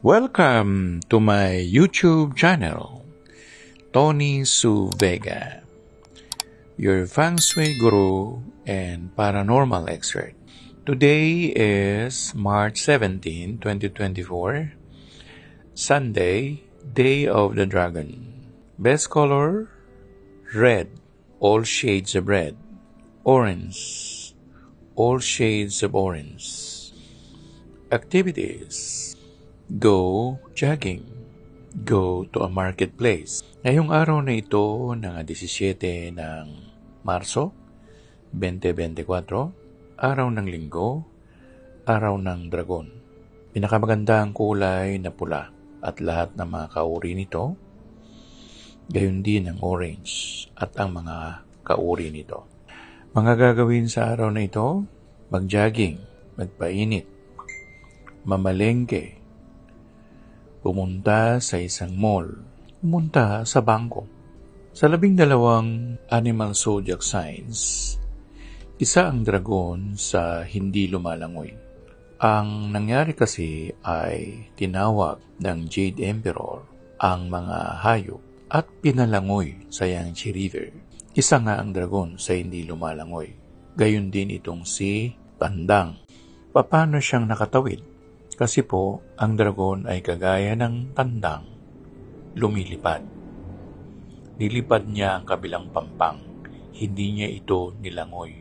Welcome to my YouTube channel, Tony Su Vega, your Feng Shui Guru and Paranormal Expert. Today is March 17, 2024, Sunday, Day of the Dragon. Best color, red, all shades of red. Orange, all shades of orange. Activities: go jogging, go to a marketplace. Ngayong araw na ito ng 17 ng Marso 2024, araw ng Linggo, araw ng Dragon. Pinakamaganda ang kulay na pula at lahat ng mga kauri nito, gayon din ang orange at ang mga kauri nito. Mga gagawin sa araw na ito: mag-jogging, magpainit, mamalengke, pumunta sa isang mall, pumunta sa bangko. Sa 12 animal zodiac signs, isa ang dragon sa hindi lumalangoy. Ang nangyari kasi ay tinawag ng Jade Emperor ang mga hayop at pinalangoy sa Yangtze River. Isa nga ang dragon sa hindi lumalangoy. Gayon din itong si Tandang. Paano siyang nakatawid? Kasi po, ang dragon ay kagaya ng tandang, lumilipad. Nilipad niya ang kabilang pampang, hindi niya ito nilangoy.